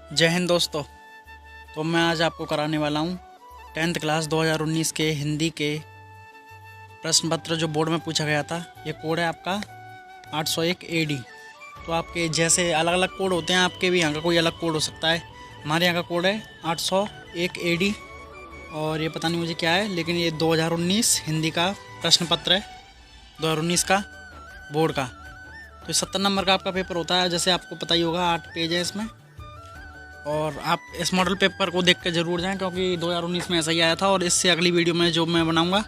जय हिंद दोस्तों। तो मैं आज आपको कराने वाला हूँ 10th क्लास 2019 के हिंदी के प्रश्न पत्र जो बोर्ड में पूछा गया था। ये कोड है आपका 801 AD। तो आपके जैसे अलग अलग कोड होते हैं, आपके भी यहाँ का कोई अलग कोड हो सकता है। हमारे यहाँ का कोड है 801 AD और ये पता नहीं मुझे क्या है, लेकिन ये 2019 हिंदी का प्रश्न पत्र है, 2019 का बोर्ड का। तो 70 नंबर का आपका पेपर होता है, जैसे आपको पता ही होगा। 8 पेज है इसमें और आप इस मॉडल पेपर को देख कर ज़रूर जाएं, क्योंकि 2019 में ऐसा ही आया था। और इससे अगली वीडियो में जो मैं बनाऊंगा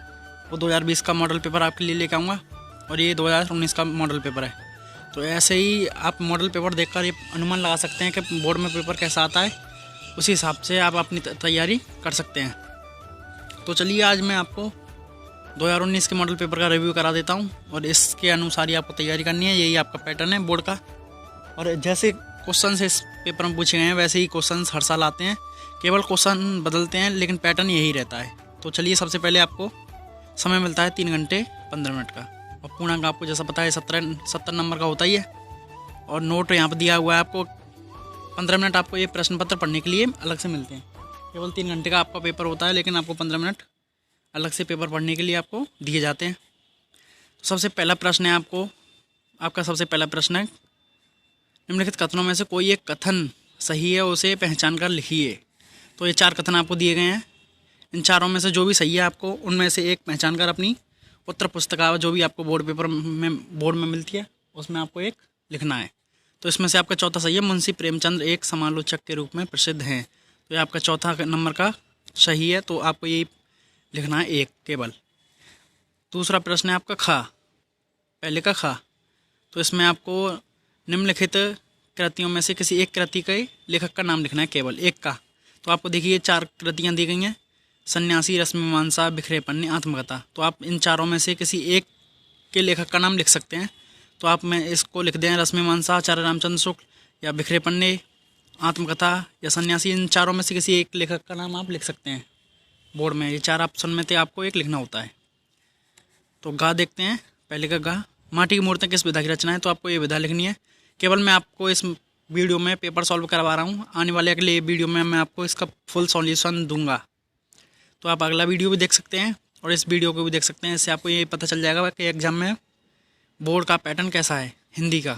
वो 2020 का मॉडल पेपर आपके लिए लेकर आऊँगा और ये 2019 का मॉडल पेपर है। तो ऐसे ही आप मॉडल पेपर देखकर ये अनुमान लगा सकते हैं कि बोर्ड में पेपर कैसा आता है, उसी हिसाब से आप अपनी तैयारी कर सकते हैं। तो चलिए आज मैं आपको 2019 के मॉडल पेपर का रिव्यू करा देता हूं और इसके अनुसार ही आपको तैयारी करनी है। यही आपका पैटर्न है बोर्ड का। और जैसे क्वेश्चन इस पेपर में पूछे गए हैं वैसे ही क्वेश्चन हर साल आते हैं, केवल क्वेश्चन बदलते हैं लेकिन पैटर्न यही रहता है। तो चलिए सबसे पहले आपको समय मिलता है 3 घंटे 15 मिनट का और पूर्णांक आपको जैसा पता है 70 नंबर का होता ही है। और नोट यहाँ पर दिया हुआ है आपको। 15 मिनट आपको ये प्रश्न पत्र पढ़ने के लिए अलग से मिलते हैं। केवल 3 घंटे का आपका पेपर होता है, लेकिन आपको 15 मिनट अलग से पेपर पढ़ने के लिए आपको दिए जाते हैं। तो सबसे पहला प्रश्न है आपका सबसे पहला प्रश्न है, निम्नलिखित कथनों में से कोई एक कथन सही है, उसे पहचान कर लिखिए। तो ये 4 कथन आपको दिए गए हैं। इन चारों में से जो भी सही है आपको उनमें से एक पहचान कर अपनी उत्तर पुस्तिका जो भी आपको बोर्ड में मिलती है उसमें आपको एक लिखना है। तो इसमें से आपका चौथा सही है, मुंशी प्रेमचंद एक समालोचक के रूप में प्रसिद्ध हैं। तो ये आपका चौथा नंबर का सही है, तो आपको यही लिखना है एक केवल। दूसरा प्रश्न है आपका खा, पहले का खा। तो इसमें आपको निम्नलिखित कृतियों में से किसी एक कृति के लेखक का नाम लिखना है, केवल एक का। तो आपको देखिए 4 कृतियाँ दी गई हैं, सन्यासी, रश्मिमांसा, बिखरे पन्ने, आत्मकथा। तो आप इन चारों में से किसी एक के लेखक का नाम लिख सकते हैं। तो आप मैं इसको लिख दें रश्मिमांसा आचार्य रामचंद्र शुक्ल, या बिखरे पन्ने, आत्मकथा या सन्यासी। इन चारों में से किसी एक लेखक का नाम आप लिख सकते हैं। बोर्ड में ये 4 ऑप्शन में थे, आपको एक लिखना होता है। तो गा देखते हैं, पहले का गा। माटी की मूर्तियाँ किस विधा की रचना है? तो आपको ये विधा लिखनी है। केवल मैं आपको इस वीडियो में पेपर सॉल्व करवा रहा हूँ, आने वाले अगले वीडियो में मैं आपको इसका फुल सॉल्यूशन दूंगा। तो आप अगला वीडियो भी देख सकते हैं और इस वीडियो को भी देख सकते हैं। इससे आपको ये पता चल जाएगा कि एग्जाम में बोर्ड का पैटर्न कैसा है हिंदी का।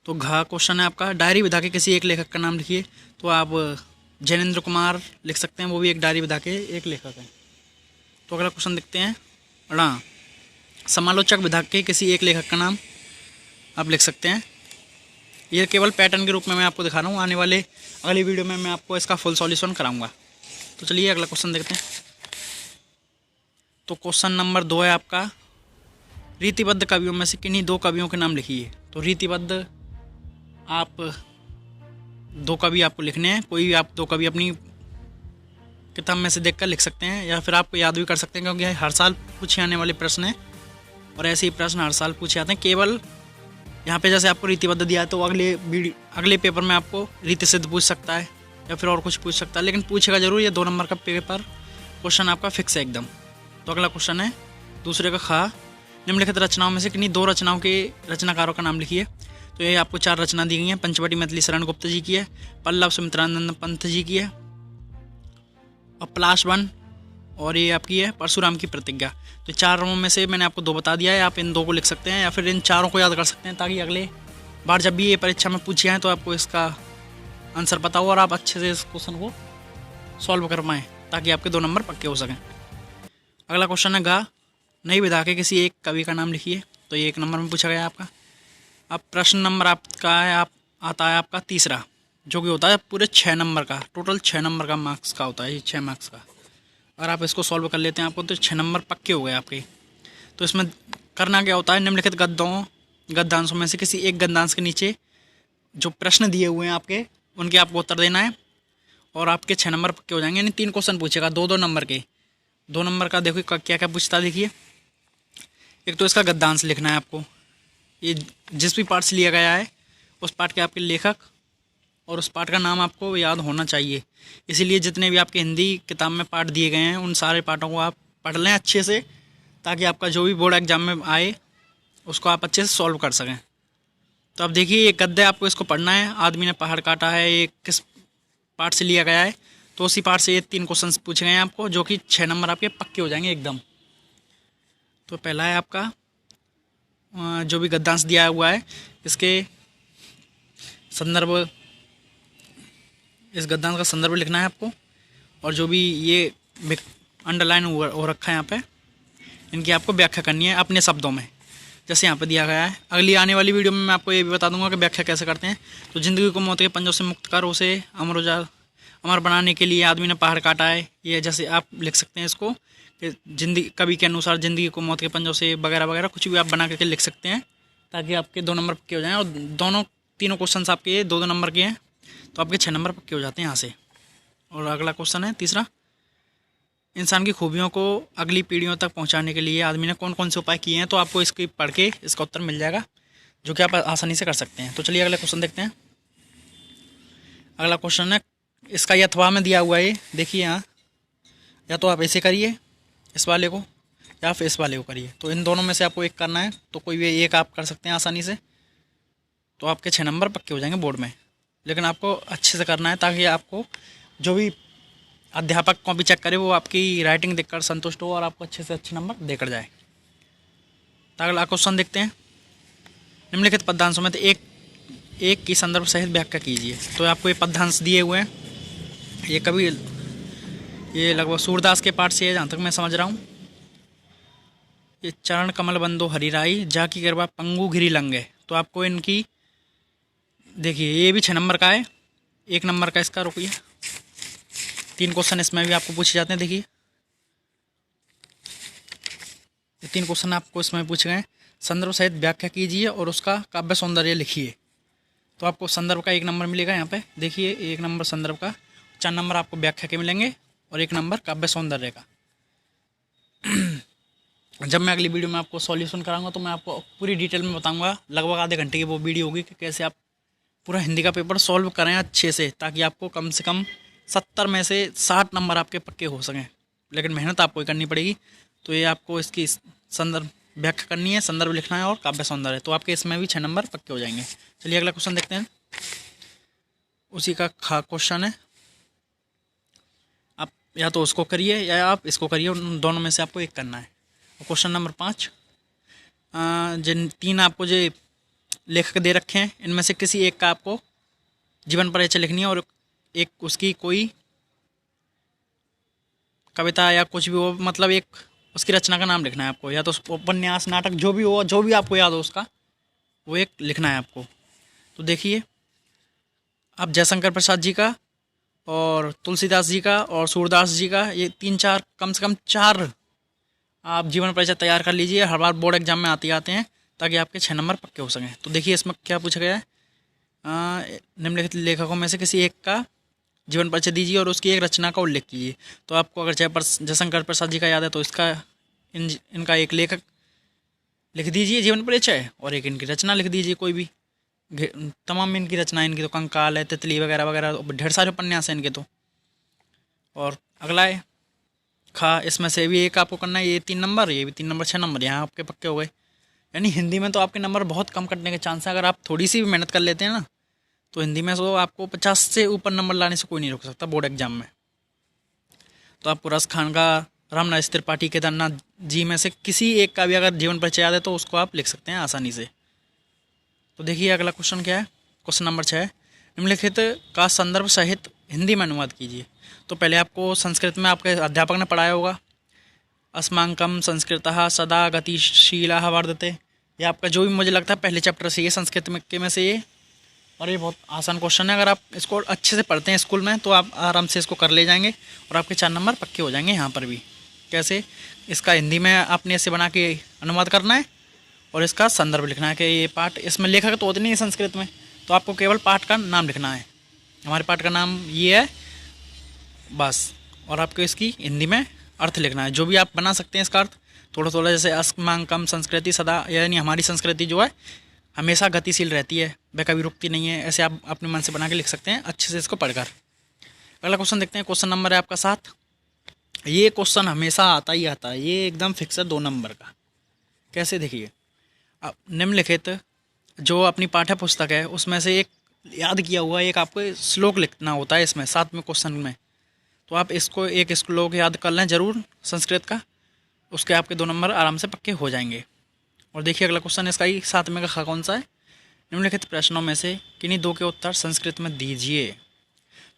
तो घा क्वेश्चन है आपका, डायरी विधा के किसी एक लेखक का नाम लिखिए। तो आप जैनेन्द्र कुमार लिख सकते हैं, वो भी एक डायरी विधा के एक लेखक हैं। तो अगला क्वेश्चन देखते हैं, ड़ा समालोचक विधा के किसी एक लेखक का नाम आप लिख सकते हैं। ये केवल पैटर्न के रूप में मैं आपको दिखा रहा हूँ, आने वाले अगली वीडियो में मैं आपको इसका फुल सॉल्यूशन कराऊंगा। तो चलिए अगला क्वेश्चन देखते हैं। तो क्वेश्चन नंबर 2 है आपका, रीतिबद्ध कवियों में से किन्हीं 2 कवियों के नाम लिखिए। तो रीतिबद्ध आप 2 कवि आपको लिखने हैं, कोई भी आप 2 कवि अपनी किताब में से देखकर लिख सकते हैं, या फिर आपको याद भी कर सकते हैं, क्योंकि हर साल पूछे आने वाले प्रश्न हैं और ऐसे ही प्रश्न हर साल पूछे आते हैं। केवल यहाँ पे जैसे आपको रीतिबद्ध दिया है तो अगले पेपर में आपको रीति सिद्ध पूछ सकता है या फिर और कुछ पूछ सकता है, लेकिन पूछेगा जरूर। ये 2 नंबर का पेपर क्वेश्चन आपका फिक्स है एकदम। तो अगला क्वेश्चन है दूसरे का खा, निम्नलिखित रचनाओं में से किन्हीं 2 रचनाओं के रचनाकारों का नाम लिखिए। तो ये आपको 4 रचना दी गई हैं। पंचवटी मैथिली शरण गुप्त जी की है, पल्लव सुमित्रानंद पंत जी की है और पलाश वन, और ये आपकी है परशुराम की प्रतिज्ञा। तो 4 में से मैंने आपको 2 बता दिया है, आप इन 2 को लिख सकते हैं या फिर इन 4 को याद कर सकते हैं, ताकि अगले बार जब भी ये परीक्षा में पूछे हैं तो आपको इसका आंसर पता हो और आप अच्छे से इस क्वेश्चन को सॉल्व कर पाएँ, ताकि आपके 2 नंबर पक्के हो सकें। अगला क्वेश्चन है गा, नई विधा के किसी एक कवि का नाम लिखिए। तो ये 1 नंबर में पूछा गया आपका। अब प्रश्न नंबर आपका है आता है आपका तीसरा, जो कि होता है पूरे 6 नंबर का, टोटल 6 नंबर का मार्क्स का होता है, ये 6 मार्क्स का। अगर आप इसको सॉल्व कर लेते हैं आपको तो 6 नंबर पक्के हो गए आपके। तो इसमें करना क्या होता है, निम्नलिखित गद्यांशों में से किसी एक गद्यांश के नीचे जो प्रश्न दिए हुए हैं आपके, उनके आपको उत्तर देना है और आपके 6 नंबर पक्के हो जाएंगे। यानी 3 क्वेश्चन पूछेगा 2-2 नंबर के। 2 नंबर का देखो क्या क्या पूछता है, देखिए। एक तो इसका गद्यांश लिखना है आपको, ये जिस भी पार्ट से लिया गया है उस पार्ट के आपके लेखक और उस पाठ का नाम आपको याद होना चाहिए। इसीलिए जितने भी आपके हिंदी किताब में पाठ दिए गए हैं उन सारे पाठों को आप पढ़ लें अच्छे से, ताकि आपका जो भी बोर्ड एग्जाम में आए उसको आप अच्छे से सॉल्व कर सकें। तो अब देखिए ये गद्य आपको इसको पढ़ना है। आदमी ने पहाड़ काटा है, ये किस पार्ट से लिया गया है, तो उसी पार्ट से ये 3 क्वेश्चन पूछे गए हैं आपको, जो कि 6 नंबर आपके पक्के हो जाएंगे एकदम। तो पहला है आपका जो भी गद्यांश दिया हुआ है इसके संदर्भ, इस गद्यांश का संदर्भ लिखना है आपको, और जो भी ये अंडरलाइन हो रखा है यहाँ पे, इनकी आपको व्याख्या करनी है अपने शब्दों में, जैसे यहाँ पे दिया गया है। अगली आने वाली वीडियो में मैं आपको ये भी बता दूंगा कि व्याख्या कैसे करते हैं। तो ज़िंदगी को मौत के पंजों से मुक्त कर उसे अमर बनाने के लिए आदमी ने पहाड़ काटा है, ये जैसे आप लिख सकते हैं इसको कि जिंदगी कवि के अनुसार ज़िंदगी को मौत के पंजों से वगैरह वगैरह कुछ भी आप बना करके लिख सकते हैं, ताकि आपके 2 नंबर पक्के हो जाएँ। और तीनों क्वेश्चन आपके 2-2 नंबर के हैं, तो आपके 6 नंबर पक्के हो जाते हैं यहाँ से। और अगला क्वेश्चन है तीसरा, इंसान की खूबियों को अगली पीढ़ियों तक पहुंचाने के लिए आदमी ने कौन कौन से उपाय किए हैं। तो आपको इसकी पढ़ के इसका उत्तर मिल जाएगा, जो कि आप आसानी से कर सकते हैं। तो चलिए अगला क्वेश्चन देखते हैं। अगला क्वेश्चन है, इसका यथवा में दिया हुआ है, देखिए यहाँ, या तो आप ऐसे करिए इस वाले को, या फिर इस वाले को करिए। तो इन दोनों में से आपको एक करना है, तो कोई भी एक आप कर सकते हैं आसानी से, तो आपके 6 नंबर पक्के हो जाएंगे बोर्ड में। लेकिन आपको अच्छे से करना है, ताकि आपको जो भी अध्यापक कॉपी चेक करे वो आपकी राइटिंग देखकर संतुष्ट हो और आपको अच्छे से अच्छे नंबर देकर जाए। तो अगला क्वेश्चन देखते हैं। निम्नलिखित पद्यांशों में एक की संदर्भ सहित व्याख्या कीजिए। तो आपको ये पद्यांश दिए हुए हैं, ये लगभग सूरदास के पाठ से है जहाँ तक मैं समझ रहा हूँ। ये चरण कमल बंदो हरिराई जा की कृपा पंगु घिरी लंगे। तो आपको इनकी देखिए, ये भी 6 नंबर का है, 1 नंबर का इसका, रुकिए 3 क्वेश्चन इसमें भी आपको पूछे जाते हैं। देखिए ये 3 क्वेश्चन आपको इसमें पूछे गए। संदर्भ सहित व्याख्या कीजिए और उसका काव्य सौंदर्य लिखिए। तो आपको संदर्भ का 1 नंबर मिलेगा यहाँ पे, देखिए 1 नंबर संदर्भ का, 4 नंबर आपको व्याख्या के मिलेंगे और 1 नंबर काव्य सौंदर्य का। जब मैं अगली वीडियो में आपको सॉल्यूशन कराऊंगा तो मैं आपको पूरी डिटेल में बताऊंगा, लगभग आधे घंटे की वो वीडियो होगी, कि कैसे आप पूरा हिंदी का पेपर सॉल्व करें अच्छे से, ताकि आपको कम से कम 70 में से 60 नंबर आपके पक्के हो सकें। लेकिन मेहनत आपको ही करनी पड़ेगी। तो ये आपको इसकी संदर्भ व्याख्या करनी है, संदर्भ लिखना है और काव्य सौंदर्य, तो आपके इसमें भी 6 नंबर पक्के हो जाएंगे। चलिए अगला क्वेश्चन देखते हैं। उसी का क्वेश्चन है, आप या तो उसको करिए या आप इसको करिए, उन दोनों में से आपको एक करना है। क्वेश्चन नंबर 5, जिन 3 आपको जो लेखक दे रखे हैं, इनमें से किसी एक का आपको जीवन परिचय लिखनी है, और एक उसकी कोई कविता या कुछ भी हो, मतलब एक उसकी रचना का नाम लिखना है आपको, या तो उपन्यास, नाटक, जो भी हो, जो भी आपको याद हो उसका, वो एक लिखना है आपको। तो देखिए, आप जयशंकर प्रसाद जी का और तुलसीदास जी का और सूरदास जी का, ये 3-4 कम से कम 4 आप जीवन परिचय तैयार कर लीजिए, हर बार बोर्ड एग्जाम में आते हैं, ताकि आपके 6 नंबर पक्के हो सकें। तो देखिए इसमें क्या पूछा गया है, निम्नलिखित लेखकों में से किसी एक का जीवन परिचय दीजिए और उसकी एक रचना का उल्लेख कीजिए। तो आपको अगर जयशंकर प्रसाद जी का याद है तो इसका इनका एक लेखक लिख दीजिए जीवन परिचय, और एक इनकी रचना लिख दीजिए कोई भी। तमाम इनकी रचना, इनकी तो कंकाल है, तितली वगैरह वगैरह, ढेर सारे उपन्यास हैं इनके तो। और अगला है खा, इसमें से भी एक आपको करना है, ये 3 नंबर, ये भी 3 नंबर, 6 नंबर यहाँ आपके पक्के हो गए। यानी हिंदी में तो आपके नंबर बहुत कम कटने के चांस है, अगर आप थोड़ी सी भी मेहनत कर लेते हैं ना, तो हिंदी में तो आपको 50 से ऊपर नंबर लाने से कोई नहीं रोक सकता बोर्ड एग्जाम में। तो आपको रस खान का, रामनाथ त्रिपाठी, केदारनाथ जी में से किसी एक का भी अगर जीवन परिचय याद है तो उसको आप लिख सकते हैं आसानी से। तो देखिए अगला क्वेश्चन क्या है, क्वेश्चन नंबर 6, निम्नलिखित का संदर्भ सहित हिंदी में अनुवाद कीजिए। तो पहले आपको संस्कृत में आपके अध्यापक ने पढ़ाया होगा, अस्माकं संस्कृतः सदा गतिशीलः वर्धते, ये आपका जो भी मुझे लगता है पहले चैप्टर से ये संस्कृत में से ये, और ये बहुत आसान क्वेश्चन है। अगर आप इसको अच्छे से पढ़ते हैं स्कूल में तो आप आराम से इसको कर ले जाएंगे और आपके 4 नंबर पक्के हो जाएंगे। यहाँ पर भी कैसे, इसका हिंदी में आपने ऐसे बना के अनुवाद करना है और इसका संदर्भ लिखना है कि ये पाठ, इसमें लेखक तो होते नहीं है संस्कृत में, तो आपको केवल पाठ का नाम लिखना है, हमारे पाठ का नाम ये है बस, और आपको इसकी हिंदी में अर्थ लिखना है, जो भी आप बना सकते हैं इसका अर्थ थोड़ा थोड़ा, जैसे अस्माकं संस्कृति सदा, यानी हमारी संस्कृति जो है हमेशा गतिशील रहती है, वह कभी रुकती नहीं है, ऐसे आप अपने मन से बना के लिख सकते हैं अच्छे से इसको पढ़कर। अगला क्वेश्चन देखते हैं, क्वेश्चन नंबर है आपका 7, ये क्वेश्चन हमेशा आता ही आता है, ये एकदम फिक्स है 2 नंबर का। कैसे, देखिए, अब निम्नलिखित जो अपनी पाठ्य पुस्तक है उसमें से एक याद किया हुआ एक आपको श्लोक लिखना होता है इसमें 7वें क्वेश्चन में। तो आप इसको एक श्लोक याद कर लें ज़रूर संस्कृत का, उसके आपके 2 नंबर आराम से पक्के हो जाएंगे। और देखिए अगला क्वेश्चन इसका ही 7वें का खा कौन सा है। निम्नलिखित प्रश्नों में से किन्हीं 2 के उत्तर संस्कृत में दीजिए।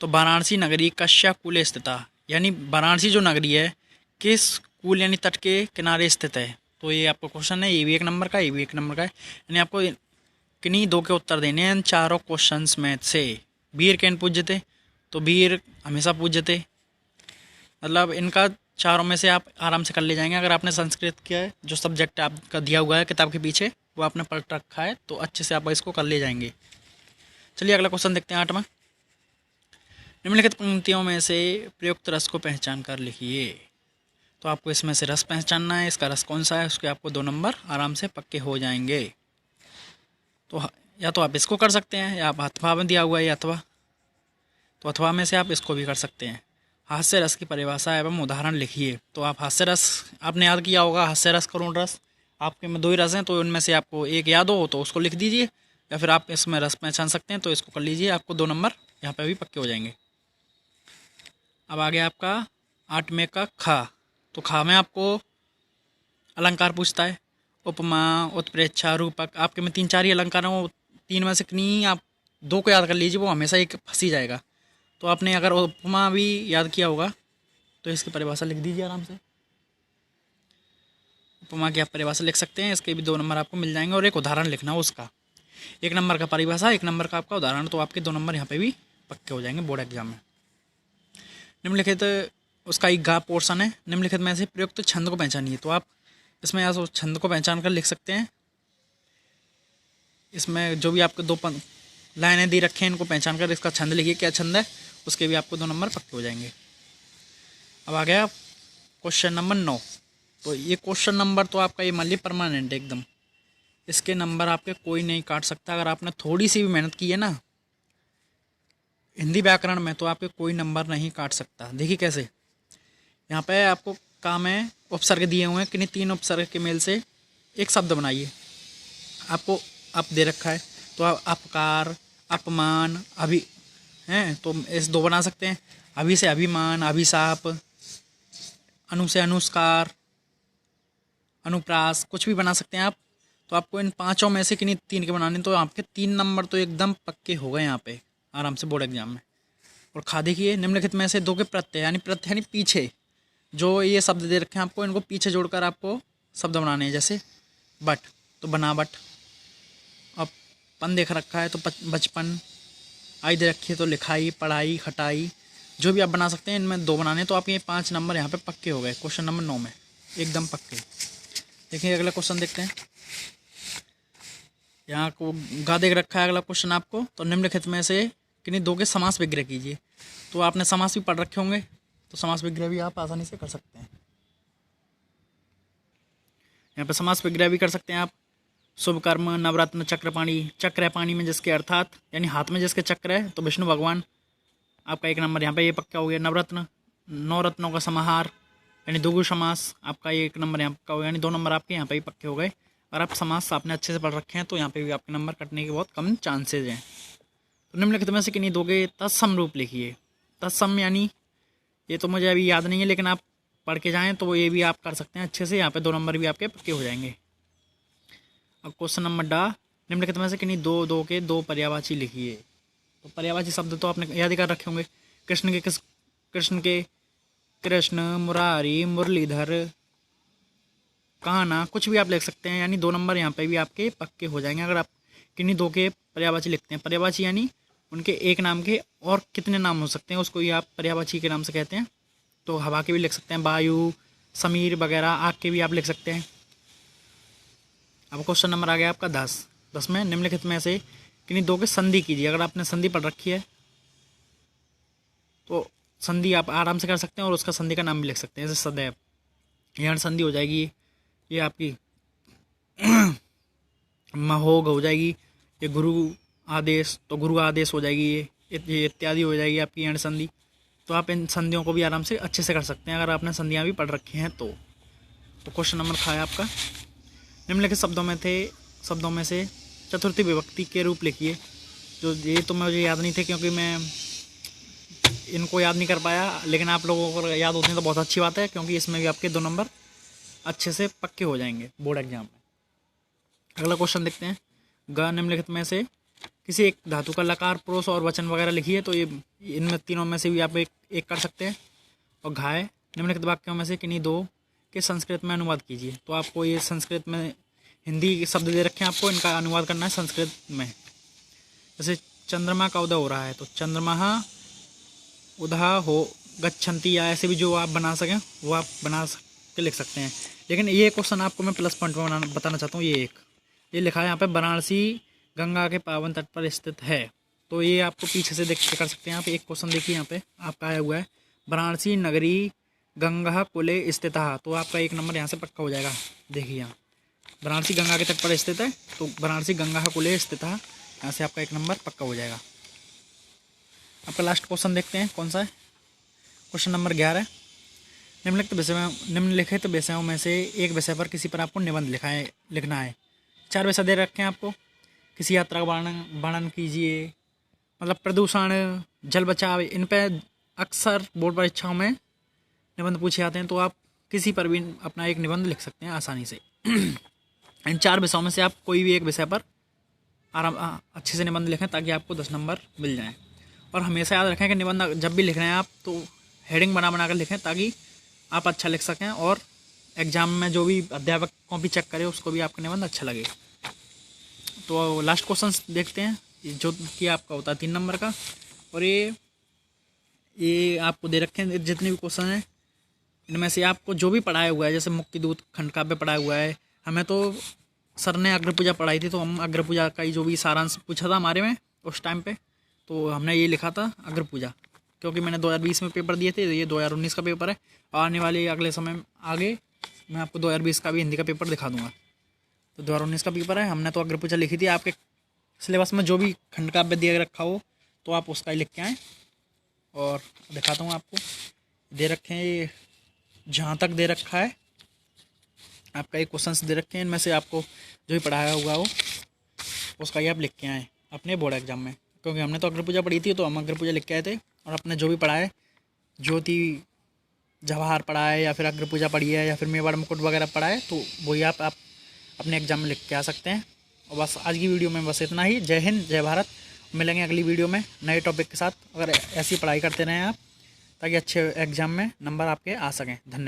तो वाराणसी नगरी कस्या कूले स्थित, यानी वाराणसी जो नगरी है किस कूल यानी तट के किनारे स्थित है। तो ये आपको क्वेश्चन है, ये भी 1 नंबर का, ये भी 1 नंबर का है। यानी आपको किन्हीं 2 के उत्तर देने हैं इन चारों क्वेश्चंस में से। वीर कैन पूज्यते, तो वीर हमेशा पूज्यते, मतलब इनका चारों में से आप आराम से कर ले जाएंगे। अगर आपने संस्कृत का जो सब्जेक्ट आपका दिया हुआ है किताब के पीछे वो आपने पढ़ रखा है तो अच्छे से आप इसको कर ले जाएंगे। चलिए अगला क्वेश्चन देखते हैं 8वां। निम्नलिखित पंक्तियों में से प्रयुक्त रस को पहचान कर लिखिए। तो आपको इसमें से रस पहचानना है, इसका रस कौन सा है, उसके आपको 2 नंबर आराम से पक्के हो जाएंगे। तो या तो आप इसको कर सकते हैं या आप अथवा में दिया हुआ है अथवा, तो अथवा में से आप इसको भी कर सकते हैं। हास्य रस की परिभाषा एवं उदाहरण लिखिए। तो आप हास्य रस आपने याद किया होगा, हास्य रस करुण रस, आपके में 2 ही रस हैं तो उनमें से आपको एक याद हो तो उसको लिख दीजिए, या फिर आप इसमें रस पहचान सकते हैं तो इसको कर लीजिए, आपको 2 नंबर यहाँ पे भी पक्के हो जाएंगे। अब आगे आपका 8वें का खा। तो खा में आपको अलंकार पूछता है, उपमा, उत्प्रेक्षा, रूपक। आपके में 3-4 ही अलंकार हैं, वो 3 में से किन्हीं आप 2 को याद कर लीजिए, वो हमेशा एक फंसी जाएगा। तो आपने अगर उपमा भी याद किया होगा तो इसकी परिभाषा लिख दीजिए आराम से। उपमा की आप परिभाषा लिख सकते हैं, इसके भी 2 नंबर आपको मिल जाएंगे। और एक उदाहरण लिखना हो उसका, 1 नंबर का परिभाषा, 1 नंबर का आपका उदाहरण, तो आपके 2 नंबर यहाँ पे भी पक्के हो जाएंगे बोर्ड एग्जाम में। निम्नलिखित उसका एक गा पोर्शन है, निम्नलिखित में से प्रयुक्त छंद को पहचानिए। तो आप इसमें या तो छंद को पहचान कर लिख सकते हैं, इसमें जो भी आपके 2 लाइनें दी रखे हैं इनको पहचान कर इसका छंद लिखिए, क्या छंद है, उसके भी आपको 2 नंबर पक्के हो जाएंगे। अब आ गया क्वेश्चन नंबर 9। तो ये क्वेश्चन नंबर तो आपका ये मान लीजिए परमानेंट है एकदम, इसके नंबर आपके कोई नहीं काट सकता। अगर आपने थोड़ी सी भी मेहनत की है ना हिंदी व्याकरण में तो आपके कोई नंबर नहीं काट सकता। देखिए कैसे, यहाँ पे आपको काम है, उपसर्ग दिए हुए हैं, किन्हीं 3 उपसर्ग के मेल से एक शब्द बनाइए। आपको अप दे रखा है तो आप अपकार, अपमान, अभि हैं तो इस 2 बना सकते हैं। अभि से अभिमान, अभिशाप, अनु से अनुस्कार, अनुप्रास, कुछ भी बना सकते हैं आप। तो आपको इन 5 में से किन्हीं 3 के बनाने, तो आपके 3 नंबर तो एकदम पक्के हो गए यहाँ पे आराम से बोर्ड एग्जाम में। और खा देखिए, निम्नलिखित में से 2 के प्रत्यय यानी पीछे जो ये शब्द दे रखे हैं आपको, इनको पीछे जोड़कर आपको शब्द बनाने हैं। जैसे बट तो बनावट, अब पन देख रखा है तो बचपन, आई दे रखी है तो लिखाई, पढ़ाई, खटाई, जो भी आप बना सकते हैं इनमें 2 बनाने, तो आप ये 5 नंबर यहाँ पे पक्के हो गए क्वेश्चन नंबर 9 में एकदम पक्के। देखिए अगला क्वेश्चन देखते हैं, यहाँ को गा देख रखा है अगला क्वेश्चन आपको। तो निम्नलिखित में से किन्हीं 2 के समास विग्रह कीजिए। तो आपने समास भी पढ़ रखे होंगे तो समास विग्रह भी आप आसानी से कर सकते हैं। यहाँ पे समास विग्रह भी कर सकते हैं आप। शुभ कर्म, नवरत्न, चक्रपाणी, चक्र है पानी में जिसके, अर्थात यानी हाथ में जिसके चक्र है तो विष्णु भगवान, आपका 1 नंबर यहाँ पे ये पक्का हो गया। नवरत्न, 9 रत्नों का समाहार यानी द्विगु समास, आपका 1 नंबर यहाँ पक्का हो गया, यानी 2 नंबर आपके यहाँ पे ही पक्के हो गए। और आप समास आपने अच्छे से पढ़ रखे हैं तो यहाँ पे भी आपके नंबर कटने के बहुत कम चांसेज हैं। तो निम्नलिखित में से किन्हीं 2 के तत्सम रूप लिखिए। तत्सम यानी ये तो मुझे अभी याद नहीं है, लेकिन आप पढ़ के जाएँ तो ये भी आप कर सकते हैं अच्छे से, यहाँ पे 2 नंबर भी आपके पक्के हो जाएंगे। अब क्वेश्चन नंबर डा, निम्नलिखित में से किन्हीं 2 के 2 पर्यायवाची लिखिए। तो पर्यायवाची शब्द तो आपने याद कर रखे होंगे, कृष्ण के कृष्ण, मुरारी, मुरलीधर, कान्हा, कुछ भी आप लिख सकते हैं, यानी 2 नंबर यहाँ पे भी आपके पक्के हो जाएंगे अगर आप किन्हीं 2 के पर्यायवाची लिखते हैं। पर्यायवाची यानी उनके एक नाम के और कितने नाम हो सकते हैं उसको ही आप पर्यायवाची के नाम से कहते हैं। तो हवा के भी लिख सकते हैं, वायु, समीर वगैरह, आग के भी आप लिख सकते हैं। अब क्वेश्चन नंबर आ गया आपका 10 में निम्नलिखित में से किन्हीं 2 के संधि कीजिए। अगर आपने संधि पढ़ रखी है तो संधि आप आराम से कर सकते हैं और उसका संधि का नाम भी लिख सकते हैं। जैसे सदैव, यहाँ संधि हो जाएगी, ये आपकी महोग हो जाएगी, ये गुरु आदेश तो गुरु आदेश हो जाएगी, ये इत्यादि हो जाएगी आपकी यहाँ संधि। तो आप इन संधियों को भी आराम से अच्छे से कर सकते हैं अगर आपने संधियाँ भी पढ़ रखी हैं तो। क्वेश्चन नंबर 5 है आपका, निम्नलिखित शब्दों में से चतुर्थी विभक्ति के रूप लिखिए। जो ये तो मुझे याद नहीं थे क्योंकि मैं इनको याद नहीं कर पाया, लेकिन आप लोगों को याद होते हैं तो बहुत अच्छी बात है, क्योंकि इसमें भी आपके 2 नंबर अच्छे से पक्के हो जाएंगे बोर्ड एग्जाम में। अगला क्वेश्चन देखते हैं। ग निम्नलिखित में से किसी एक धातु का लकार, प्रोस और वचन वगैरह लिखिए। तो ये इनमें तीनों में से भी आप एक कर सकते हैं। और घाय निम्नलिखित वाक्यों में से किन्हीं 2 के संस्कृत में अनुवाद कीजिए। तो आपको ये संस्कृत में हिंदी शब्द दे रखे हैं, आपको इनका अनुवाद करना है संस्कृत में। जैसे चंद्रमा का उदय हो रहा है तो चंद्रमा उदहा हो गच्छन्ति, या ऐसे भी जो आप बना सकें वो आप बना के लिख सकते हैं। लेकिन ये क्वेश्चन आपको मैं प्लस पॉइंट में बताना चाहता हूँ। ये लिखा है यहाँ पे, वाराणसी गंगा के पावन तट पर स्थित है। तो ये आपको पीछे से देख के कर सकते हैं आप। एक क्वेश्चन देखिए यहाँ पे आपका आया हुआ है, वाराणसी नगरी गंगा कुले स्थित। तो आपका 1 नंबर यहाँ से पक्का हो जाएगा। देखिए यहाँ वाराणसी गंगा के तट पर स्थित है, तो वाराणसी गंगा कुले स्थित, यहाँ से आपका 1 नंबर पक्का हो जाएगा। आपका लास्ट क्वेश्चन देखते हैं कौन सा है। क्वेश्चन नंबर 11, निम्नलिखित विषयों में से एक विषय पर किसी पर आपको निबंध लिखना है। 4 विषय दे रखे हैं आपको। किसी यात्रा का वर्णन कीजिए, मतलब प्रदूषण, जल बचाव, इन पर अक्सर बोर्ड परीक्षाओं में निबंध पूछे जाते हैं। तो आप किसी पर भी अपना एक निबंध लिख सकते हैं आसानी से। इन 4 विषयों में से आप कोई भी एक विषय पर अच्छे से निबंध लिखें ताकि आपको 10 नंबर मिल जाएं। और हमेशा याद रखें कि निबंध जब भी लिख रहे हैं आप तो हेडिंग बना कर लिखें ताकि आप अच्छा लिख सकें, और एग्ज़ाम में जो भी अध्यापक कॉपी चेक करे उसको भी आपका निबंध अच्छा लगे। तो लास्ट क्वेश्चन देखते हैं, जो कि आपका होता है 3 नंबर का। और ये आपको दे रखे हैं जितने भी क्वेश्चन हैं, इनमें से आपको जो भी पढ़ाया हुआ है, जैसे मुक्ति दूत खंड काव्य पढ़ाया हुआ है, हमें तो सर ने अग्र पूजा पढ़ाई थी, तो हम अग्र पूजा का ही जो भी सारांश पूछा था हमारे में उस टाइम पे, तो हमने ये लिखा था अग्र पूजा, क्योंकि मैंने 2020 में पेपर दिए थे। ये 2019 का पेपर है। आने वाले अगले समय में आगे मैं आपको 2020 का भी हिंदी का पेपर दिखा दूंगा। तो 2019 का पेपर है, हमने तो अग्र पूजा लिखी थी। आपके सिलेबस में जो भी खंड काव्य दिया रखा हो तो आप उसका ही लिख के आएँ। और दिखाता हूँ आपको, दे रखे हैं ये जहाँ तक दे रखा है आपका एक क्वेश्चन दे रखे हैं, इनमें से आपको जो भी पढ़ाया हुआ हो उसका ही आप लिख के आएँ अपने बोर्ड एग्जाम में। क्योंकि हमने तो अग्र पूजा पढ़ी थी तो हम अग्र पूजा लिख के आए थे, और अपने जो भी पढ़ा है, ज्योति जवाहर पढ़ा है या फिर अग्र पूजा पढ़ी है या फिर मेवाड़ मुकुट वगैरह पढ़ा है, तो वही आप अपने एग्जाम में लिख के आ सकते हैं। और बस आज की वीडियो में बस इतना ही। जय हिंद, जय भारत। मिलेंगे अगली वीडियो में नए टॉपिक के साथ। अगर ऐसी पढ़ाई करते रहें आप ताकि अच्छे एग्जाम में नंबर आपके आ सकें। धन्यवाद।